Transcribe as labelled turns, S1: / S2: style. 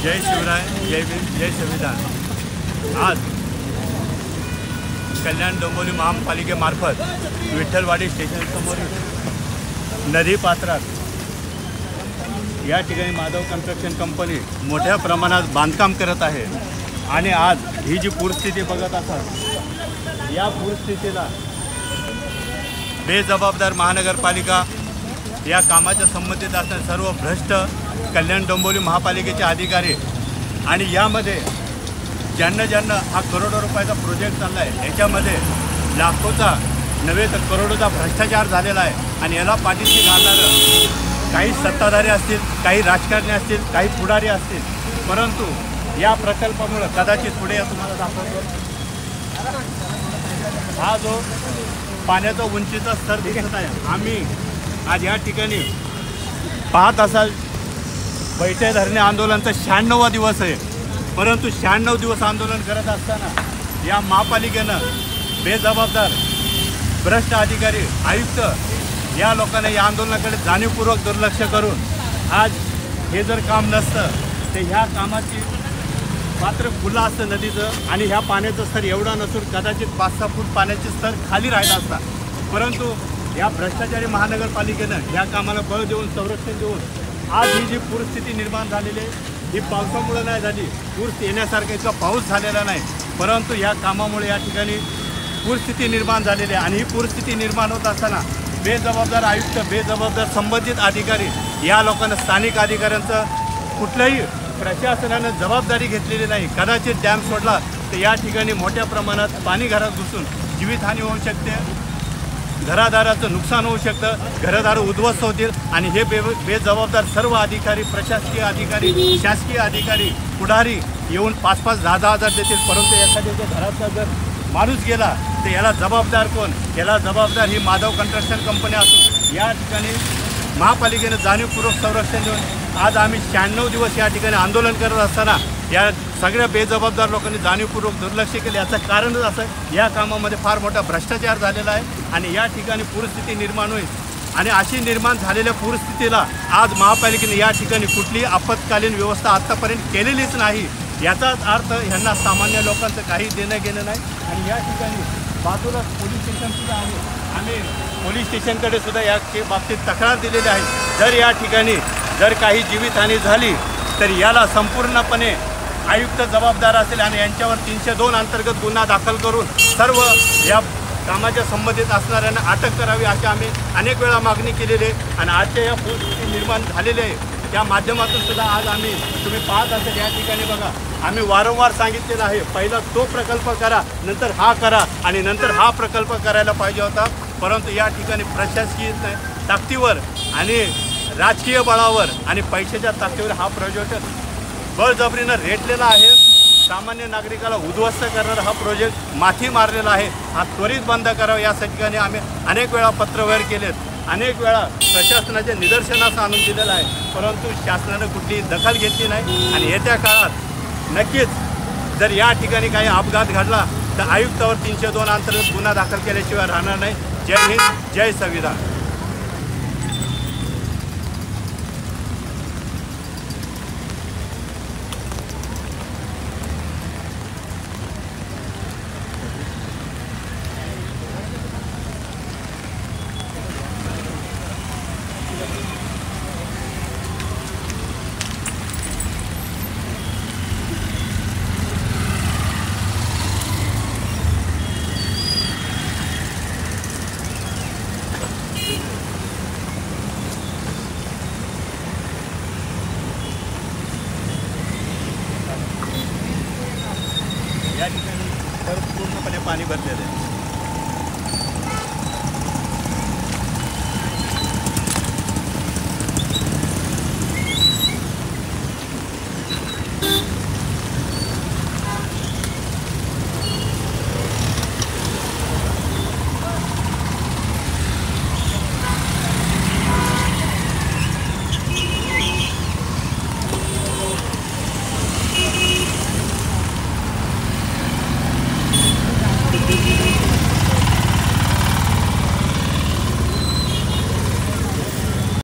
S1: जय शिवराय, जय भीम, जय संविधान। आज कल्याण डोंबिवली महापालिकेमार्फत विठ्ठलवाडी स्टेशनसमोरील नदी पात्रात या ठिकाणी माधव कन्स्ट्रक्शन कंपनी मोठ्या प्रमाणात बांधकाम करत आहे आणि आज ही जी पूरस्थिती बघत असाल, या पूरस्थितीला बेजबाबदार महानगरपालिका या कामाच्या संबंधित असणारे सर्व भ्रष्ट कल्याण डोंबिवली महापालिकेचे अधिकारी आणि यामध्ये ज्यांना हा करोडो रुपयाचा प्रोजेक्ट चालला आहे, याच्यामध्ये लाखोचा नव्हे तर करोडोचा भ्रष्टाचार झालेला आहे आणि याला पाठीशी घालणारं काही सत्ताधारी असतील, काही राजकारणी असतील, काही पुढारी असतील, परंतु या प्रकल्पामुळे कदाचित पुढे तुम्हाला दाखवतो हा जो पाण्याचा उंचीचा स्तर दिसत आहे। आम्ही आज या ठिकाणी पाहत असाल, बैठे धरणे आंदोलनाचा 96वा दिवस आहे, परंतु 96 दिवस आंदोलन करत असताना या महापालिकेनं बेजबाबदार भ्रष्ट अधिकारी, आयुक्त या लोकांना या आंदोलनाकडे जाणीवपूर्वक दुर्लक्ष करून आज हे जर काम नसतं तर ह्या कामाची पात्र खुलं असतं नदीचं आणि ह्या पाण्याचं स्तर एवढा नसून कदाचित 5-6 फूट पाण्याचे स्तर खाली राहिला असता, परंतु या भ्रष्टाचारी महानगरपालिकेनं ह्या कामाला बळ देऊन, संरक्षण देऊन आज ही जी पूरस्थिती निर्माण झालेली आहे, ही पावसामुळे नाही झाली, पूर येण्यासारखा इतका पाऊस झालेला नाही, परंतु या कामामुळे या ठिकाणी पूरस्थिती निर्माण झालेली आहे। आणि ही पूरस्थिती निर्माण होत असताना बेजबाबदार आयुक्त, बेजबाबदार संबंधित अधिकारी या लोकांना, स्थानिक अधिकाऱ्यांचं कुठल्याही प्रशासनानं जबाबदारी घेतलेली नाही। कदाचित डॅम सोडला तर या ठिकाणी मोठ्या प्रमाणात पाणी घरात घुसून जीवितहानी होऊ शकते, घरादाराचं नुकसान होऊ शकतं, घरदार उद्ध्वस्त होतील आणि हे बेजबाबदार सर्व अधिकारी, प्रशासकीय अधिकारी, शासकीय अधिकारी, पुढारी येऊन 5-5, 10-10 हजार देतील, परंतु एखाद्याच्या घराचा जर माणूस गेला तर याला जबाबदार कोण? याला जबाबदार ही माधव कन्स्ट्रक्शन कंपनी असून या ठिकाणी महापालिकेनं जाणीवपूर्वक संरक्षण देऊन आज आम्ही 96 दिवस या ठिकाणी आंदोलन करत असताना या सगळ्या बेजबाबदार लोकांनी जाणीवपूर्वक दुर्लक्ष केले। याचं कारणच असं, या कामामध्ये फार मोठा भ्रष्टाचार झालेला आहे आणि या ठिकाणी पूरस्थिती निर्माण होईल आणि अशी निर्माण झालेल्या पूरस्थितीला आज महापालिकेने या ठिकाणी कुठलीही आपत्कालीन व्यवस्था आत्तापर्यंत केलेलीच नाही। याचाच अर्थ ह्यांना सामान्य लोकांचं काही देणं घेणं नाही आणि या ठिकाणी बाजूला पोलीस स्टेशनसुद्धा आहे, आम्ही पोलीस स्टेशनकडे सुद्धा या बाबतीत तक्रार दिलेली आहे। जर या ठिकाणी जर काही जीवितहानी झाली तर याला संपूर्णपणे आयुक्त जबाबदार असेल आणि यांच्यावर 302 अंतर्गत गुन्हा दाखल करून सर्व या कामाच्या संबंधित असणाऱ्यांना अटक करावी अशी आम्ही अनेक वेळा मागणी केलेली आहे आणि आजच्या या परिस्थिती निर्माण झालेली आहे त्या माध्यमातून सुद्धा आज आम्ही, तुम्ही पाहत असेल या ठिकाणी बघा, आम्ही वारंवार सांगितलेलं आहे, पहिला तो प्रकल्प करा, नंतर हा करा आणि नंतर हा प्रकल्प करायला पाहिजे होता, परंतु या ठिकाणी प्रशासकीय ताकदीवर आणि राजकीय बळावर आणि पैशाच्या ताकदीवर हा प्रोजेक्ट बळजबरीनं रेटलेला आहे। सामान्य नागरिकाला उद्ध्वस्त करणारा हा प्रोजेक्ट माथी मारलेला आहे, हा त्वरित बंद करावा यासाठी आम्ही अनेक वेळा पत्रव्यवहार केलेत, अनेक वेळा प्रशासनाच्या निदर्शनास आणून दिलेलं आहे, परंतु शासनानं कुठलीही दखल घेतली नाही आणि येत्या काळात नक्कीच जर या ठिकाणी काही अपघात घडला तर आयुक्तावर 302 अंतर्गत गुन्हा दाखल केल्याशिवाय राहणार नाही। जय हिंद, जय संविधान।